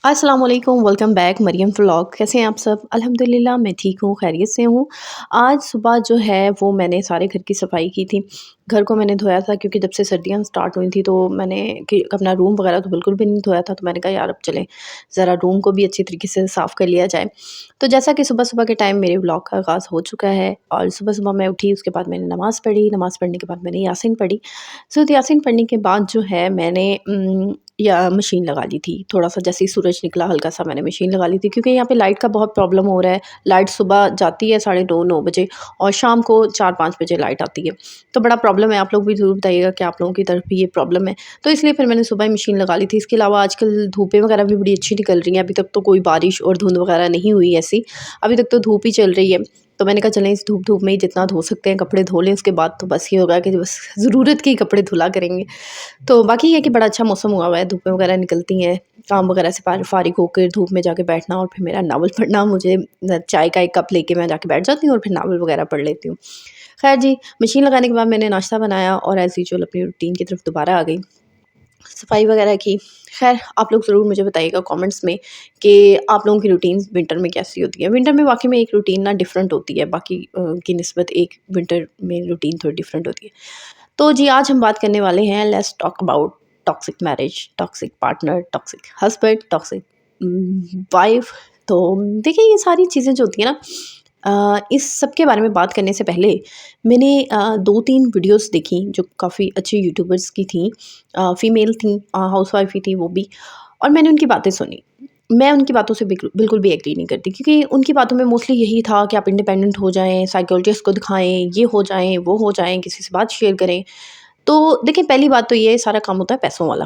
अस्सलाम वालेकुम, welcome back Maryam vlog. कैसे हैं आप सब? अल्हम्दुलिल्लाह मैं ठीक हूँ, खैरियत से हूँ। आज सुबह जो है वो मैंने सारे घर की सफाई की थी। घर को मैंने धोया था क्योंकि जब से सर्दियाँ स्टार्ट हुई थी तो मैंने कि अपना रूम वगैरह तो बिल्कुल भी नहीं धोया था। तो मैंने कहा यार अब चलें ज़रा रूम को भी अच्छी तरीके से साफ़ कर लिया जाए। तो जैसा कि सुबह-सुबह के टाइम मेरे व्लॉग का आगाज़ हो चुका है और सुबह-सुबह मैं उठी, उसके बाद मैंने नमाज़ पढ़ी। नमाज़ पढ़ने के बाद मैंने यासीन पढ़ी। सूरत यासीन पढ़ने के बाद जो है मैंने या मशीन लगा ली थी। थोड़ा-सा जैसे ही सूरज निकला हल्का-सा मैंने मशीन लगा ली थी क्योंकि यहाँ पे लाइट का बहुत प्रॉब्लम हो रहा है। लाइट सुबह जाती है साढ़े 9 बजे और शाम को 4-5 बजे लाइट आती है। तो बड़ा प्रॉब्लम है, आप लोग भी ज़रूर बताइएगा कि आप लोगों की तरफ भी ये प्रॉब्लम है। तो इसलिए फिर मैंने सुबह ही मशीन लगा ली थी। इसके अलावा आजकल धूपें वगैरह भी बड़ी अच्छी निकल रही हैं। अभी तक तो कोई बारिश और धुंध वगैरह नहीं हुई ऐसी। अभी तक तो धूप ही चल रही है। तो मैंने कहा चलें इस धूप में ही जितना धो सकते हैं कपड़े धो लें, उसके बाद तो बस ये होगा कि बस ज़रूरत के ही कपड़े धुला करेंगे। तो बाकी ये है कि बड़ा अच्छा मौसम हुआ हुआ है, धूपें वगैरह निकलती हैं, काम वगैरह से फ़ारिग होकर धूप में जाके बैठना और फिर मेरा नावल पढ़ना, मुझे चाय का एक कप लेके मैं जाके बैठ जाती हूँ और फिर नावल वगैरह पढ़ लेती हूँ। खैर जी, मशीन लगाने के बाद मैंने नाश्ता बनाया और एज़ यूजुअल अपनी रूटीन की तरफ दोबारा आ गई। सफाई वगैरह की। ख़ैर आप लोग ज़रूर मुझे बताइएगा कमेंट्स में कि आप लोगों की रूटीन विंटर में कैसी होती है। विंटर में वाक़ई में एक रूटीन ना डिफरेंट होती है, बाकी की निस्बत एक विंटर में रूटीन थोड़ी डिफरेंट होती है। तो जी आज हम बात करने वाले हैं, let's talk about toxic marriage, toxic partner, toxic husband, toxic wife. तो देखिए ये सारी चीज़ें जो होती हैं ना, इस सब के बारे में बात करने से पहले मैंने 2-3 वीडियोस देखी जो काफ़ी अच्छी यूट्यूबर्स की थी, फीमेल थी, हाउसवाइफ ही थी वो भी, और मैंने उनकी बातें सुनी। मैं उनकी बातों से बिल्कुल भी एग्री नहीं करती क्योंकि उनकी बातों में मोस्टली यही था कि आप इंडिपेंडेंट हो जाएँ, साइकोलॉजिस्ट को दिखाएँ, ये हो जाएँ, वो हो जाएँ, किसी से बात शेयर करें। तो देखिए पहली बात तो ये सारा काम होता है पैसों वाला।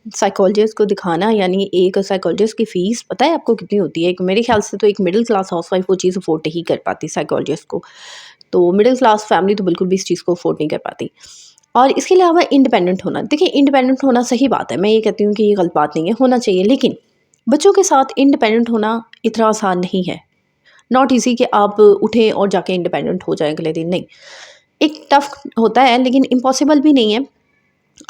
साइकोलॉजिस्ट को दिखाना, यानी एक साइकोलॉजिस्ट की फ़ीस पता है आपको कितनी होती है? एक मेरे ख़्याल से तो एक मिडिल क्लास हाउसवाइफ़ वो चीज़ अफ़ोर्ड नहीं कर पाती साइकोलॉजिस्ट को। तो मिडिल क्लास फैमिली तो बिल्कुल भी इस चीज़ को अफ़ोर्ड नहीं कर पाती। और इसके अलावा इंडिपेंडेंट होना, देखिए इंडिपेंडेंट होना सही बात है, मैं ये कहती हूँ कि ये गलत बात नहीं है, होना चाहिए। लेकिन बच्चों के साथ इंडिपेंडेंट होना इतना आसान नहीं है। नॉट ईज़ी कि आप उठें और जाके इंडिपेंडेंट हो जाएँ अगले दिन, नहीं। एक टफ़ होता है लेकिन इम्पॉसिबल भी नहीं है।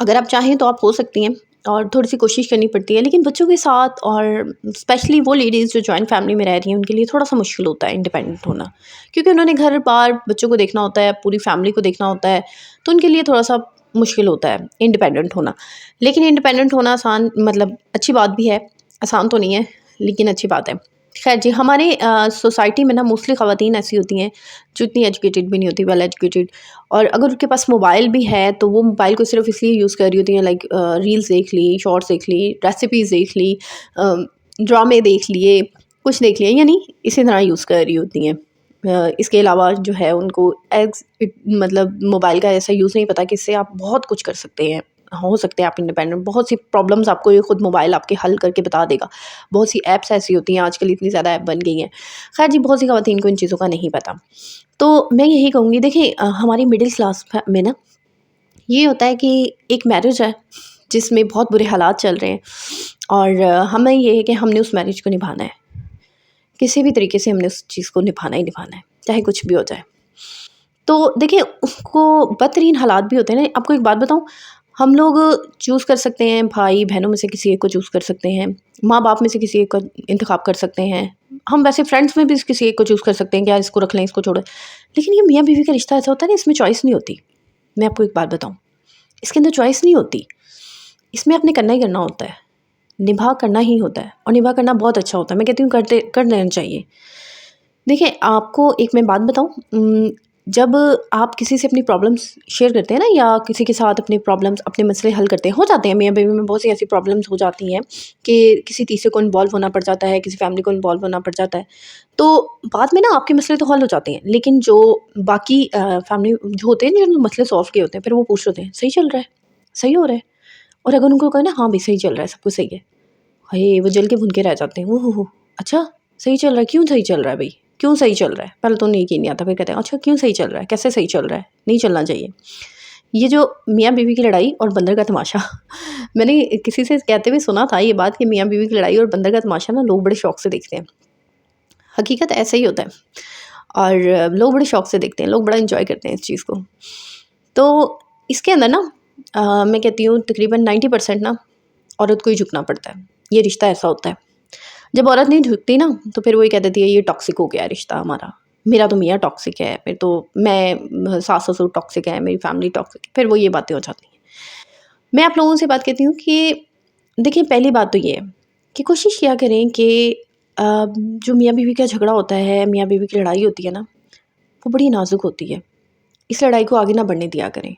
अगर आप चाहें तो आप हो सकती हैं और थोड़ी-सी कोशिश करनी पड़ती है। लेकिन बच्चों के साथ और स्पेशली वो लेडीज़ जो जॉइंट फैमिली में रह रही हैं, उनके लिए थोड़ा-सा मुश्किल होता है इंडिपेंडेंट होना। क्योंकि उन्होंने घर-बार बच्चों को देखना होता है, पूरी फैमिली को देखना होता है, तो उनके लिए थोड़ा-सा मुश्किल होता है इंडिपेंडेंट होना। लेकिन इंडिपेंडेंट होना आसान, मतलब अच्छी बात भी है, आसान तो नहीं है, लेकिन अच्छी बात है। ख़ैर जी, हमारे सोसाइटी में ना मोस्टली ख़वातीन ऐसी होती हैं जो इतनी एजुकेटेड भी नहीं होती, वेल एजुकेटेड, और अगर उनके पास मोबाइल भी है तो वो मोबाइल को सिर्फ इसलिए यूज़ कर रही होती हैं, लाइक रील्स देख ली, शॉर्ट्स देख ली, रेसिपीज़ देख ली, ड्रामे देख लिए, कुछ देख लिया, यानी इसी तरह यूज़ कर रही होती हैं। इसके अलावा जो है उनको मतलब मोबाइल का ऐसा यूज़ नहीं पता कि इससे आप बहुत कुछ कर सकते हैं, हो सकते हैं आप इंडिपेंडेंट। बहुत सी प्रॉब्लम्स आपको ये खुद मोबाइल आपके हल करके बता देगा। बहुत सी ऐप्स ऐसी होती हैं, आजकल इतनी ज़्यादा ऐप बन गई हैं। ख़ैर जी, बहुत सी ख़वातीन को इन चीज़ों का नहीं पता। तो मैं यही कहूँगी, देखिए हमारी मिडिल क्लास में ना ये होता है कि एक मैरिज है जिसमें बहुत बुरे हालात चल रहे हैं और हमें ये है कि हमने उस मैरिज को निभाना है। किसी भी तरीके से हमने उस चीज़ को निभाना ही निभाना है, चाहे कुछ भी हो जाए। तो देखिए उसको बदतरीन हालात भी होते हैं ना। आपको एक बात बताऊँ, हम लोग चूज़ कर सकते हैं, भाई-बहनों में से किसी एक को चूज़ कर सकते हैं, माँ-बाप में से किसी एक का इंतख़ाब कर सकते हैं। हम वैसे फ्रेंड्स में भी किसी एक को चूज़ कर सकते हैं कि यार इसको रख लें, इसको छोड़ो। लेकिन ये मियाँ-बीवी का रिश्ता ऐसा होता है ना, इसमें चॉइस नहीं होती। मैं आपको एक बात बताऊँ, इसके अंदर चॉइस नहीं होती। इसमें आपने करना ही करना होता है, निभा करना ही होता है और निभा करना बहुत अच्छा होता है। मैं कहती हूँ कर लेना चाहिए। देखिए, आपको एक मैं बात बताऊँ, जब आप किसी से अपनी प्रॉब्लम्स शेयर करते हैं ना, या किसी के साथ अपने प्रॉब्लम्स, अपने मसले हल करते हैं, हो जाते हैं मियाँ-बीवी में बहुत सी ऐसी प्रॉब्लम्स हो जाती हैं कि किसी तीसरे को इन्वॉल्व होना पड़ जाता है, किसी फैमिली को इन्वॉल्व होना पड़ जाता है। तो बाद में ना आपके मसले तो हल हो जाते हैं, लेकिन जो बाकी फैमिली जो होते हैं, जिन्होंने मसले सॉल्व किए होते हैं, फिर वो पूछ रहे होते हैं, "सही चल रहा है? सही हो रहा है?" और अगर उनको कहें ना, "हाँ भई, सही चल रहा है, सब कुछ सही है।" हाय! वो जल के भुन के रह जाते हैं। ओह हो हो! अच्छा, सही चल रहा है, क्यों सही चल रहा है भई? क्यों सही चल रहा है? पहले तो उन्हें यकीन नहीं आता, फिर कहते हैं अच्छा क्यों सही चल रहा है? कैसे सही चल रहा है? नहीं चलना चाहिए। ये जो मियाँ-बीवी की लड़ाई और बंदर का तमाशा मैंने किसी से कहते हुए सुना था ये बात कि मियाँ-बीवी की लड़ाई और बंदर का तमाशा ना लोग बड़े शौक से देखते हैं। हकीकत ऐसा ही होता है और लोग बड़े शौक से देखते हैं, लोग बड़ा एन्जॉय करते हैं इस चीज़ को। तो इसके अंदर ना मैं कहती हूँ तकरीबन 90% ना औरत को ही झुकना पड़ता है। ये रिश्ता ऐसा होता है। जब औरत नहीं झुकती ना तो फिर वही कह देती है ये टॉक्सिक हो गया है रिश्ता हमारा, मेरा तो मियाँ टॉक्सिक है, फिर तो मैं सास ससुर टॉक्सिक है, मेरी फैमिली टॉक्सिक है, फिर वो ये बातें हो जाती हैं। मैं आप लोगों से बात कहती हूँ कि देखिए पहली बात तो ये है कि कोशिश किया करें कि जो मियाँ बीवी का झगड़ा होता है, मियाँ बीवी की लड़ाई होती है ना, वो बड़ी नाजुक होती है। इस लड़ाई को आगे ना बढ़ने दिया करें।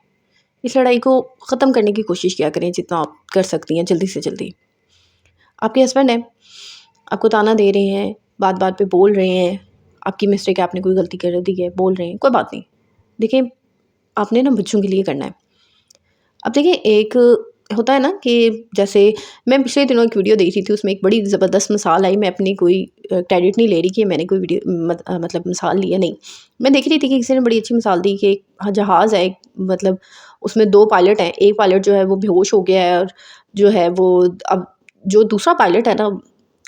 इस लड़ाई को ख़त्म करने की कोशिश किया करें जितना आप कर सकती हैं जल्दी से जल्दी। आपके हस्बैंड हैं, आपको ताना दे रहे हैं, बात-बात पे बोल रहे हैं, आपकी मिस्टेक है, आपने कोई गलती कर दी है, बोल रहे हैं, कोई बात नहीं। देखिए, आपने ना बच्चों के लिए करना है। अब देखिए एक होता है ना कि जैसे मैं पिछले दिनों एक वीडियो देख रही थी, उसमें एक बड़ी ज़बरदस्त मिसाल आई। मैं अपनी कोई क्रेडिट नहीं ले रही कि मैंने कोई मतलब मिसाल ली है, नहीं। मैं देख रही थी कि किसी ने बड़ी अच्छी मिसाल दी कि एक जहाज़ है, मतलब उसमें 2 पायलट हैं। एक पायलट जो है वो बेहोश हो गया है और जो है वो अब जो दूसरा पायलट है ना,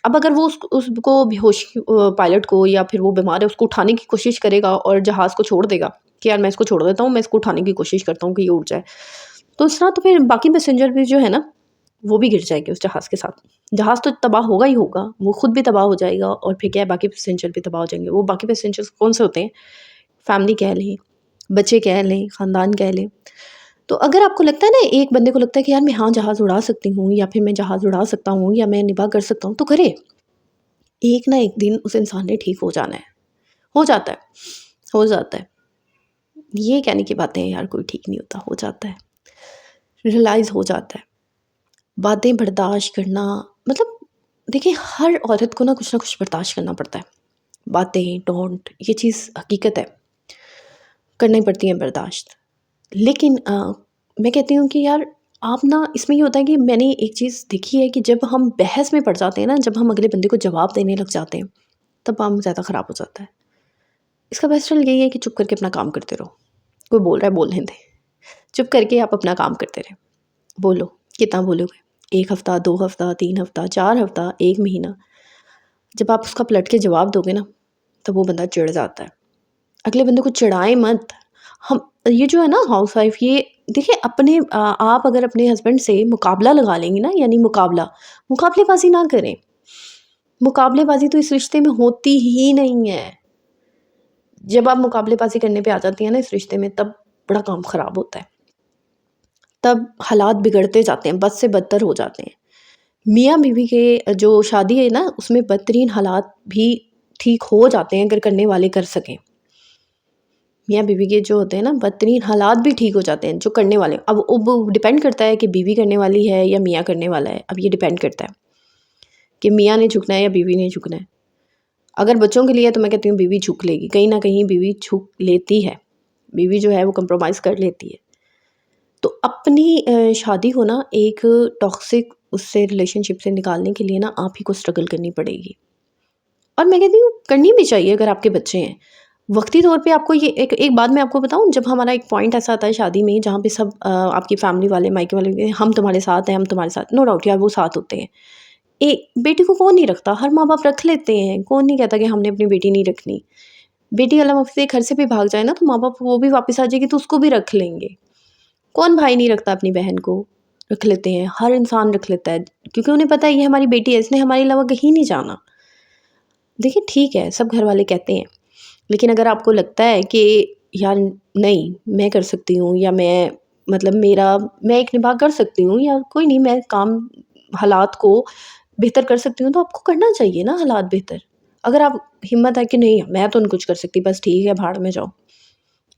अब अगर वो उसको बेहोश पायलट को या फिर वो बीमार है उसको उठाने की कोशिश करेगा और जहाज़ को छोड़ देगा कि यार मैं इसको छोड़ देता हूँ, मैं इसको उठाने की कोशिश करता हूँ कि ये उड़ जाए। तो इस तरह तो फिर बाकी पैसेंजर भी जो है ना, वो भी गिर जाएँगे उस जहाज़ के साथ। जहाज़ तो तबाह होगा ही होगा, वो खुद भी तबाह हो जाएगा और फिर क्या है बाकी पैसेंजर भी तबाह हो जाएँगे। वो बाकी पैसेंजर्स कौन से होते हैं? फैमिली कह लें, बच्चे कह लें, ख़ानदान कह लें। तो अगर आपको लगता है ना, एक बंदे को लगता है कि यार मैं हाँ, जहाज़ उड़ा सकती हूँ या फिर मैं जहाज़ उड़ा सकता हूँ या मैं निभा कर सकता हूँ, तो करे। एक ना एक दिन उस इंसान ने ठीक हो जाना है। हो जाता है, हो जाता है। ये कहने की बातें हैं यार, कोई ठीक नहीं होता, हो जाता है। रियलाइज़ हो जाता है। बातें बर्दाश्त करना, मतलब देखिए हर औरत को ना कुछ बर्दाश्त करना पड़ता है। बातें, टोंट, ये चीज़ हकीकत है, करनी पड़ती हैं बर्दाश्त। लेकिन मैं कहती हूँ कि यार आप ना, इसमें ये होता है कि मैंने एक चीज़ देखी है कि जब हम बहस में पड़ जाते हैं ना, जब हम अगले बंदे को जवाब देने लग जाते हैं, तब काम ज़्यादा ख़राब हो जाता है। इसका बेस्ट हल यही है कि चुप करके अपना काम करते रहो। कोई बोल रहा है बोलने दें। चुप करके आप अपना काम करते रहें। बोलो, कितना बोलोगे? 1 हफ़्ता, 2 हफ़्ता, 3 हफ़्ता, 4 हफ़्ता, 1 महीना। जब आप उसका पलट के जवाब दोगे ना, तब वो बंदा चिढ़ जाता है। अगले बंदे को चिढ़ाएँ मत। हम ये जो है ना हाउसवाइफ़, ये देखिए अपने आप अगर अपने हस्बैंड से मुकाबला लगा लेंगी ना, यानी मुकाबलेबाज़ी ना करें। मुकाबलेबाज़ी तो इस रिश्ते में होती ही नहीं है। जब आप मुकाबलेबाज़ी करने पे आ जाती हैं ना इस रिश्ते में, तब बड़ा काम ख़राब होता है। तब हालात बिगड़ते जाते हैं, बद से बदतर हो जाते हैं। मियाँ-बीवी के जो शादी है ना, उसमें बदतरीन हालात भी ठीक हो जाते हैं अगर करने वाले कर सकें। मियाँ-बीवी के जो होते हैं ना, बदतरीन हालात भी ठीक हो जाते हैं जो करने वाले। अब डिपेंड करता है कि बीवी करने वाली है या मियाँ करने वाला है। अब ये डिपेंड करता है कि मियाँ ने झुकना है या बीवी ने झुकना है। अगर बच्चों के लिए है तो मैं कहती हूँ बीवी झुक लेगी। कहीं न कहीं बीवी झुक लेती है। बीवी जो है वो कम्प्रोमाइज़ कर लेती है। तो अपनी शादी को ना एक टॉक्सिक उससे रिलेशनशिप से निकालने के लिए ना आप ही को स्ट्रगल करनी पड़ेगी। और मैं कहती हूँ करनी भी चाहिए अगर आपके बच्चे हैं। वक़्ती तौर पे आपको ये एक एक बात मैं आपको बताऊँ, जब हमारा एक पॉइंट ऐसा आता है शादी में जहाँ पे सब आपकी फैमिली वाले, मायके वाले भी, हम तुम्हारे साथ हैं, हम तुम्हारे साथ, नो डाउट यार वो साथ होते हैं। बेटी को कौन नहीं रखता? हर माँ-बाप रख लेते हैं। कौन नहीं कहता कि हमने अपनी बेटी नहीं रखनी। बेटी अल्लाह माफ़ से घर से भी भाग जाए ना तो माँ-बाप वो भी वापस आ जाएगी तो उसको भी रख लेंगे। कौन भाई नहीं रखता अपनी बहन को? रख लेते हैं, हर इंसान रख लेता है क्योंकि उन्हें पता है ये हमारी बेटी है, इसने हमारे अलावा कहीं नहीं जाना। देखिए ठीक है, सब घर वाले कहते हैं, लेकिन अगर आपको लगता है कि यार नहीं, मैं कर सकती हूँ या मैं मतलब मेरा मैं एक निभा कर सकती हूँ या कोई नहीं, मैं काम हालात को बेहतर कर सकती हूँ, तो आपको करना चाहिए ना हालात बेहतर। अगर आप हिम्मत है कि नहीं मैं तो नहीं कुछ कर सकती, बस ठीक है भाड़ में जाओ।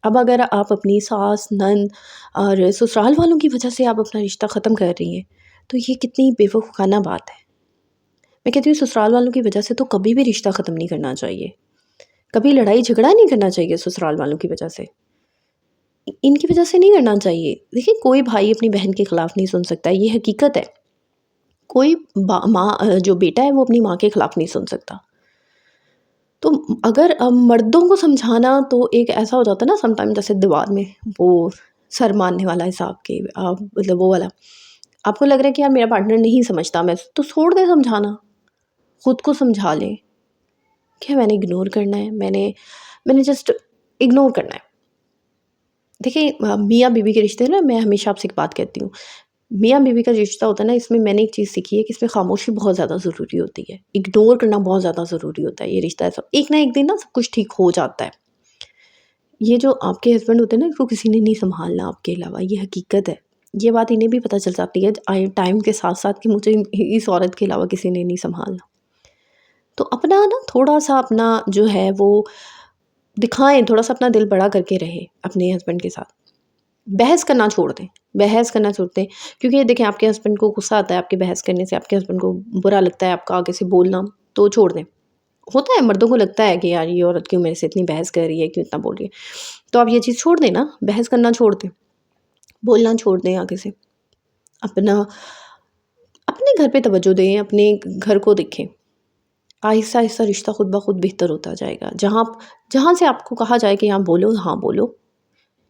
अब अगर आप अपनी सास, नंद और ससुराल वालों की वजह से आप अपना रिश्ता ख़त्म कर रही हैं, तो ये कितनी बेवकूफ़ाना बात है। मैं कहती हूँ ससुराल वालों की वजह से तो कभी भी रिश्ता ख़त्म नहीं करना चाहिए। कभी लड़ाई झगड़ा नहीं करना चाहिए ससुराल वालों की वजह से। इनकी वजह से नहीं करना चाहिए। देखिए कोई भाई अपनी बहन के खिलाफ़ नहीं सुन सकता, ये हकीकत है। कोई जो बेटा है वो अपनी माँ के खिलाफ़ नहीं सुन सकता। तो अगर मर्दों को समझाना तो एक ऐसा हो जाता है ना समटाइम, जैसे दीवार में वो सर मारने वाला हिसाब के मतलब वो वाला। आपको लग रहा है कि यार मेरा पार्टनर नहीं समझता, मैं तो छोड़ दे समझाना, खुद को समझा ले। क्या मैंने इग्नोर करना है? मैंने जस्ट इग्नोर करना है। देखिए मियाँ बीवी के रिश्ते ना, मैं हमेशा आपसे एक बात कहती हूँ, मियाँ बीवी का रिश्ता होता है ना, इसमें मैंने एक चीज़ सीखी है कि इसमें खामोशी बहुत ज़्यादा ज़रूरी होती है। इग्नोर करना बहुत ज़्यादा ज़रूरी होता है। ये रिश्ता ऐसा एक ना एक दिन ना सब कुछ ठीक हो जाता है। ये जो आपके हस्बैंड होते हैं ना, इसको किसी ने नहीं सँभालना आपके अलावा, ये हकीकत है। ये बात इन्हें भी पता चल जाती है टाइम के साथ-साथ कि मुझे इस औरत के अलावा किसी ने नहीं सँभालना। तो अपना ना थोड़ा-सा अपना जो है वो दिखाएँ, थोड़ा-सा अपना दिल बड़ा करके रहें अपने हस्बैंड के साथ। बहस करना छोड़ दें, बहस करना छोड़ दें, क्योंकि ये देखें आपके हस्बैंड को गुस्सा आता है आपके बहस करने से, आपके हस्बैंड को बुरा लगता है आपका आगे से बोलना, तो छोड़ दें। होता है मर्दों को लगता है कि यार ये औरत क्यों मेरे से इतनी बहस कर रही है, क्यों इतना बोल रही है। तो आप ये चीज़ छोड़ दें ना, बहस करना छोड़ दें, बोलना छोड़ दें आगे से। अपना अपने घर पे तवज्जो दें, अपने घर को देखें। आहिस्ता-आहिस्ता रिश्ता खुद ब खुद बेहतर होता जाएगा। जहाँ से आपको कहा जाए कि यहाँ बोलो, हाँ बोलो।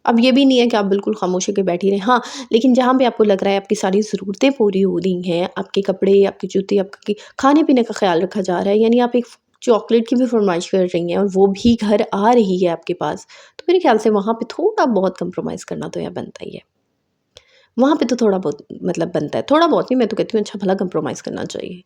अब ये भी नहीं है कि आप बिल्कुल खामोश होके बैठी रहें। हाँ, लेकिन जहाँ भी आपको लग रहा है आपकी सारी ज़रूरतें पूरी हो रही हैं, आपके कपड़े, आपकी जूते, आपके खाने-पीने का ख़्याल रखा जा रहा है, यानी आप एक चॉकलेट की भी फ़रमाइश कर रही हैं और वो भी घर आ रही है आपके पास, तो मेरे ख़्याल से वहाँ पे थोड़ा बहुत कम्प्रोमाइज़ करना तो यार बनता ही है। वहाँ पे तो थोड़ा बहुत मतलब बनता है, थोड़ा बहुत नहीं, मैं तो कहती हूँ अच्छा भला कम्प्रोमाइज़ करना चाहिए।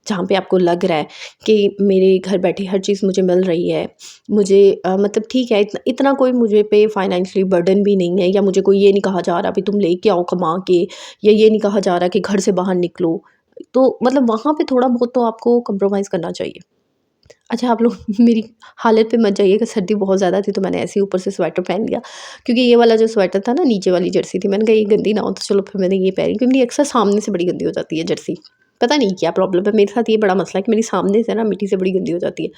जहाँ पे आपको लग रहा है कि मेरे घर बैठे हर चीज़ मुझे मिल रही है, मुझे मतलब ठीक है, इतना कोई मुझे पे फाइनेंशियली बर्डन भी नहीं है, या मुझे कोई ये नहीं कहा जा रहा अभी तुम लेके आओ कमा के, या ये नहीं कहा जा रहा कि घर से बाहर निकलो। तो मतलब वहाँ पे थोड़ा बहुत तो आपको कम्प्रोमाइज़ करना चाहिए। अच्छा आप लोग मेरी हालत पे मत जाइएगा, सर्दी बहुत ज़्यादा थी तो मैंने ऐसे ही ऊपर से स्वेटर पहन लिया, क्योंकि ये वाला जो स्वेटर था ना, नीचे वाली जर्सी थी, मैंने कहा ये गंदी ना हो, तो चलो फिर मैंने ये पहनी, क्योंकि मेरी अक्सर सामने से बड़ी गंदी हो जाती है जर्सी। पता नहीं क्या प्रॉब्लम है, मेरे साथ ये बड़ा मसला है कि मेरी सामने से ना मिट्टी से बड़ी गंदी हो जाती है।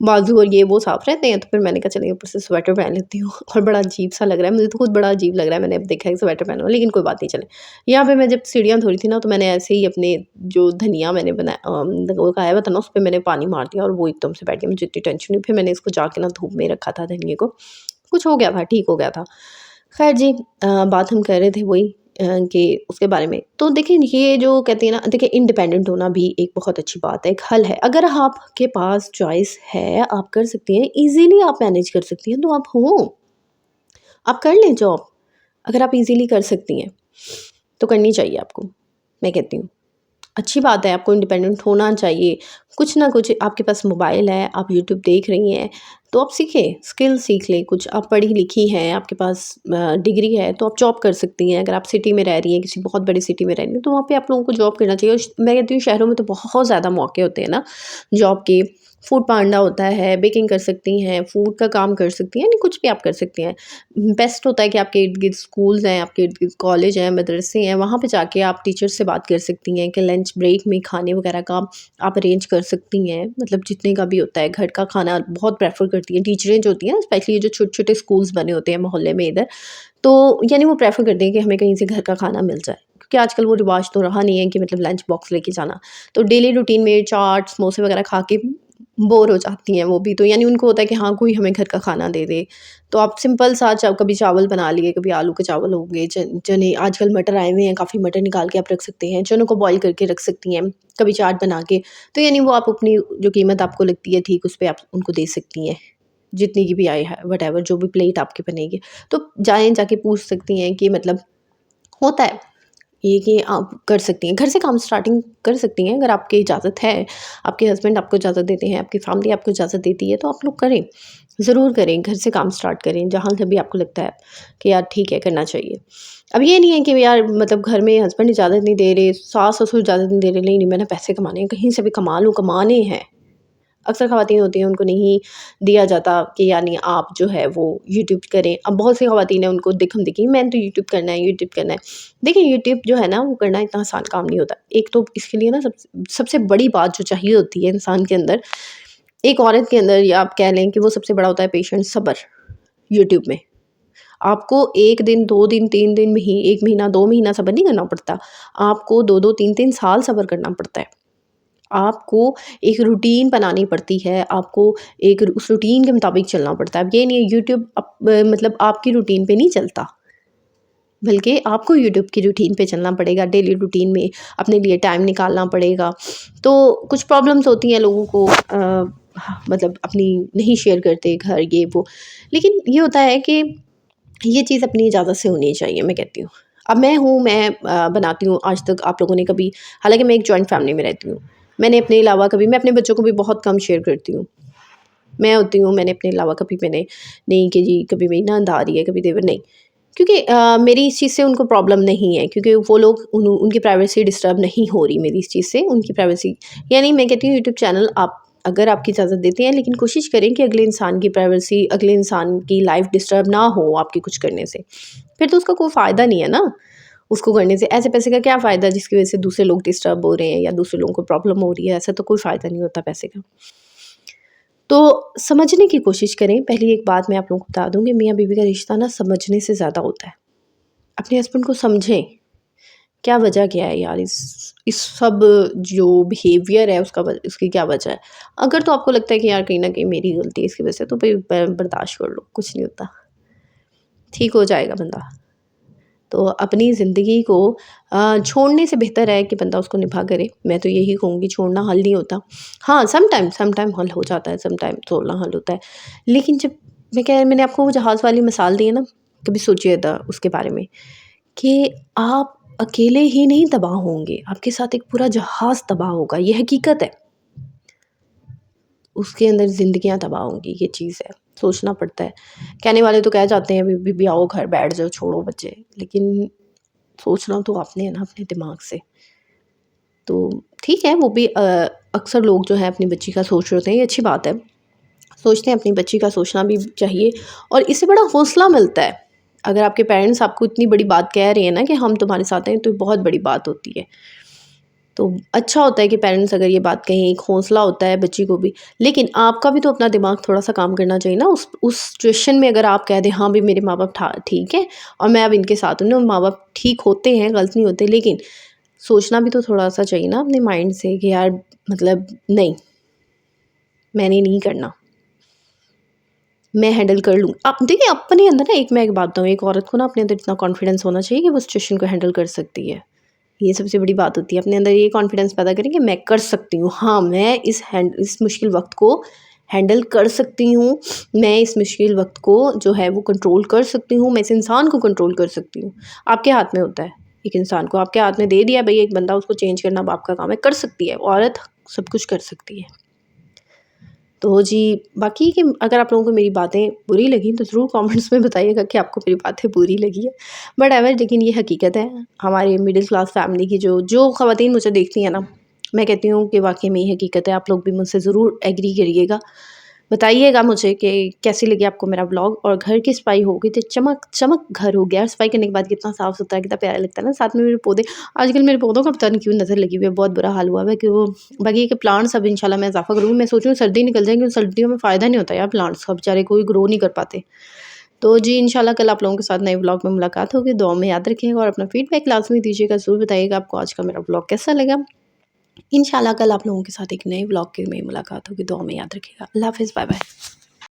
बाजू और ये वो साफ़ रहते हैं, तो फिर मैंने कहा चलिए ऊपर से स्वेटर पहन लेती हूँ और बड़ा अजीब-सा लग रहा है, मुझे तो खुद बड़ा अजीब लग रहा है, मैंने अब देखा है स्वेटर पहना हुआ, लेकिन कोई बात नहीं चले। यहाँ पे मैं जब सीढ़ियाँ धो रही थी ना, तो मैंने ऐसे ही अपने जो धनिया मैंने वो खाया हुआ था ना, उसपे मैंने पानी मार दिया और वो एकदम से बैठ गया, मुझे इतनी टेंशन हुई, फिर मैंने इसको जाके ना धूप में रखा था धनिये को, कुछ हो गया था, ठीक हो गया था। ख़ैर जी, बात हम कर रहे थे वही कि उसके बारे में। तो देखिए ये जो कहते हैं ना, देखिए इंडिपेंडेंट होना भी एक बहुत अच्छी बात है, एक हल है। अगर आपके पास चॉइस है, आप कर सकती हैं, ईज़िली आप मैनेज कर सकती हैं, तो आप हो। आप कर लें जॉब, अगर आप ईज़िली कर सकती हैं, तो करनी चाहिए आपको, मैं कहती हूँ। अच्छी बात है, आपको इंडिपेंडेंट होना चाहिए। कुछ ना कुछ आपके पास मोबाइल है, आप यूट्यूब देख रही हैं, तो आप सीखें, स्किल सीख लें कुछ। आप पढ़ी-लिखी हैं, आपके पास डिग्री है, तो आप जॉब कर सकती हैं। अगर आप सिटी में रह रही हैं, किसी बहुत बड़ी सिटी में रह रही हैं, तो वहाँ पे आप लोगों को जॉब करना चाहिए। और मैं कहती हूँ शहरों में तो बहुत ज़्यादा मौके होते हैं ना जॉब के। फूड पांडा होता है, बेकिंग कर सकती हैं, फूड का काम कर सकती हैं, यानी कुछ भी आप कर सकती हैं। बेस्ट होता है कि आपके इर्द-गिर्द स्कूल्स हैं, आपके इर्द-गिर्द कॉलेज हैं, मदरसे हैं, वहाँ पे जाके आप टीचर्स से बात कर सकती हैं कि लंच ब्रेक में खाने वगैरह का आप अरेंज कर सकती हैं। मतलब जितने का भी होता है, घर का खाना बहुत प्रेफ़र करती हैं टीचरें जो होती हैं, स्पेशली ये जो छोटे-छोटे स्कूल्स बने होते हैं मोहल्ले में इधर, तो यानी वो प्रेफ़र करती हैं कि हमें कहीं से घर का खाना मिल जाए। क्योंकि आजकल वो रिवाज तो रहा नहीं है कि मतलब लंच बॉक्स लेके जाना। तो डेली रूटीन में चाट, समोसे वगैरह खा के बोर हो जाती हैं वो भी, तो यानी उनको होता है कि हाँ, कोई हमें घर का खाना दे दे। तो आप सिंपल सा कभी चावल बना लिए, कभी आलू के चावल हो गए, चने, आजकल मटर आए हुए हैं, काफ़ी मटर निकाल के आप रख सकते हैं, चनों को बॉयल करके रख सकती हैं, कभी चाट बना के। तो यानी वो आप अपनी जो कीमत आपको लगती है ठीक, उस पे आप उनको दे सकती हैं, जितनी की भी आए है व्हाटएवर जो भी प्लेट आपकी बनेगी। तो जाके पूछ सकती हैं कि मतलब होता है ये कि आप कर सकती हैं, घर से काम स्टार्टिंग कर सकती हैं, अगर आपकी इजाज़त है, आपके हस्बैंड आपको इजाज़त देते हैं, आपकी फैमिली आपको इजाज़त देती है, तो आप लोग करें, ज़रूर करें, घर से काम स्टार्ट करें, जहाँ से भी आपको लगता है कि यार ठीक है, करना चाहिए। अब ये नहीं है कि यार मतलब घर में हस्बैंड इजाज़त नहीं दे रहे, सास-ससुर इजाज़त नहीं दे रहे, नहीं, नहीं मैंने पैसे कमाने हैं, कहीं से भी कमा लूँ, कमाने हैं। अक्सर ख़वातीन होती हैं, उनको नहीं दिया जाता कि यानी आप जो है वो यूट्यूब करें। अब बहुत सी ख़वातीन हैं, उनको दिखम-दिखी मैंने तो यूट्यूब करना है, यूट्यूब करना है। देखिए यूट्यूब जो है ना वो करना इतना आसान काम नहीं होता। एक तो इसके लिए ना सबसे बड़ी बात जो चाहिए होती है इंसान के अंदर, एक औरत के अंदर, या आप कह लें कि वो सबसे बड़ा होता है पेशेंस, सब्र। यूट्यूब में आपको 1 दिन, 2 दिन, 3 दिन में ही 1 महीना, 2 महीना सब्र नहीं करना पड़ता। आपको 2-2, 3-3 साल सब्र करना पड़ता है। आपको एक रूटीन बनानी पड़ती है, आपको एक उस रूटीन के मुताबिक चलना पड़ता है। अब ये नहीं है यूट्यूब मतलब आपकी रूटीन पे नहीं चलता, बल्कि आपको यूट्यूब की रूटीन पे चलना पड़ेगा, डेली रूटीन में अपने लिए टाइम निकालना पड़ेगा। तो कुछ प्रॉब्लम्स होती हैं लोगों को, मतलब अपनी नहीं शेयर करते घर ये वो, लेकिन ये होता है कि ये चीज़ अपनी इजाज़त से होनी चाहिए, मैं कहती हूँ। अब मैं बनाती हूँ, आज तक आप लोगों ने कभी, हालाँकि मैं एक जॉइंट फैमिली में रहती हूँ, मैंने अपने अलावा कभी, मैं अपने बच्चों को भी बहुत कम शेयर करती हूँ। मैं होती हूँ, मैंने अपने अलावा कभी मैंने नहीं कि जी कभी मेरी नंद आ रही है, कभी देवर, नहीं। क्योंकि मेरी इस चीज़ से उनको प्रॉब्लम नहीं है, क्योंकि वो लोग उनकी प्राइवेसी डिस्टर्ब नहीं हो रही मेरी इस चीज़ से, उनकी प्राइवेसी, यानी मैं कहती हूँ यूट्यूब चैनल आप अगर आपकी इजाज़त देते हैं, लेकिन कोशिश करें कि अगले इंसान की प्राइवेसी, अगले इंसान की लाइफ डिस्टर्ब ना हो आपके कुछ करने से। फिर तो उसका कोई फ़ायदा नहीं है ना, उसको करने से। ऐसे पैसे का क्या फ़ायदा जिसकी वज़ह से दूसरे लोग डिस्टर्ब हो रहे हैं या दूसरे लोगों को प्रॉब्लम हो रही है, ऐसा तो कोई फ़ायदा नहीं होता पैसे का। तो समझने की कोशिश करें। पहली एक बात मैं आप लोगों को बता दूँ कि मियाँ-बीवी का रिश्ता ना समझने से ज़्यादा होता है। अपने हस्बैंड को समझें, क्या वजह क्या है यार इस सब जो बिहेवियर है उसका उसकी क्या वजह है? अगर तो आपको लगता है कि यार कहीं न कहीं मेरी गलती है इसकी वजह से, तो फिर बर्दाश्त कर लो, कुछ नहीं होता, ठीक हो जाएगा बंदा। तो अपनी ज़िंदगी को छोड़ने से बेहतर है कि बंदा उसको निभा करे। मैं तो यही कहूँगी, छोड़ना हल नहीं होता। हाँ, सम टाइम हल हो जाता है, सम टाइम छोड़ना हल होता है। लेकिन जब मैंने आपको वो जहाज़ वाली मिसाल दी है ना, कभी सोचिएगा उसके बारे में कि आप अकेले ही नहीं तबाह होंगे, आपके साथ एक पूरा जहाज़ तबाह होगा, ये हकीकत है। उसके अंदर ज़िंदगियाँ तबाह होंगी, ये चीज़ है, सोचना पड़ता है। कहने वाले तो कह जाते हैं अभी आओ घर बैठ जाओ, छोड़ो बच्चे, लेकिन सोचना तो आपने है ना अपने दिमाग से। तो ठीक है, वो भी अक्सर लोग जो है अपनी बच्ची का सोच रहे होते हैं, ये अच्छी बात है। सोचते हैं, अपनी बच्ची का सोचना भी चाहिए और इससे बड़ा हौसला मिलता है। अगर आपके पेरेंट्स आपको इतनी बड़ी बात कह रहे हैं ना कि हम तुम्हारे साथ हैं, तो बहुत बड़ी बात होती है। तो अच्छा होता है कि पेरेंट्स अगर ये बात कहें, एक हौसला होता है बच्ची को भी। लेकिन आपका भी तो अपना दिमाग थोड़ा-सा काम करना चाहिए ना, उस सिचुएशन में अगर आप कह दें हाँ, भी मेरे माँ-बाप ठीक है और मैं अब इनके साथ हूँ ना, माँ-बाप ठीक होते हैं, गलत नहीं होते, लेकिन सोचना भी तो थोड़ा-सा चाहिए ना अपने माइंड से कि यार मतलब नहीं, मैंने नहीं करना, मैं हैंडल कर लूँ। आप देखिए अपने अंदर ना, मैं एक बात बताऊँ, एक औरत को ना अपने अंदर इतना कॉन्फिडेंस होना चाहिए कि वो सिचुएशन को हैंडल कर सकती है। ये सबसे बड़ी बात होती है, अपने अंदर ये कॉन्फिडेंस पैदा करें कि मैं कर सकती हूँ। हाँ, मैं इस मुश्किल वक़्त को हैंडल कर सकती हूँ, मैं इस मुश्किल वक़्त को जो है वो कंट्रोल कर सकती हूँ, मैं इस इंसान को कंट्रोल कर सकती हूँ। आपके हाथ में होता है, एक इंसान को आपके हाथ में दे दिया भई एक बंदा, उसको चेंज करना अब आपका काम है, कर सकती है, औरत सब कुछ कर सकती है। तो जी, बाकी कि अगर आप लोगों को मेरी बातें बुरी लगी तो ज़रूर कमेंट्स में बताइएगा कि आपको मेरी बातें बुरी लगी है। बट एवर, लेकिन ये हकीकत है, हमारे मिडिल क्लास फैमिली की जो ख़वातीन मुझे देखती हैं ना, मैं कहती हूँ कि वाक़ई में ये हकीकत है। आप लोग भी मुझसे ज़रूर एग्री करिएगा। बताइएगा मुझे कि कैसी लगी आपको मेरा व्लॉग। और घर की सफाई हो गई तो चमक घर हो गया, और सफाई करने के बाद कितना साफ़-सुथरा, कितना प्यारा लगता है ना। साथ में मेरे पौधे, आजकल मेरे पौधों का पता नहीं क्यों नज़र लगी हुई है, बहुत बुरा हाल हुआ है कि वो, बाकी के प्लांट्स अब इंशाल्लाह मैं इज़ाफ़ा करूँगी। मैं सोच रही हूँ सर्दी निकल जाएँगी, सर्दियों में फ़ायदा नहीं होता यार प्लांट्स का, बेचारे कोई ग्रो नहीं कर पाते। तो जी, इंशाल्लाह कल आप लोगों के साथ नए व्लॉग में मुलाकात होगी। दुआ में याद रखिएगा और अपना फीडबैक लाज़मी दीजिएगा, ज़रूर बताइएगा आपको आज का मेरा व्लॉग कैसा लगा। इंशाल्लाह कल आप लोगों के साथ एक नए व्लॉग में मुलाकात होगी। दुआ में याद रखिएगा। अल्लाह हाफ़िज़, बाय बाय।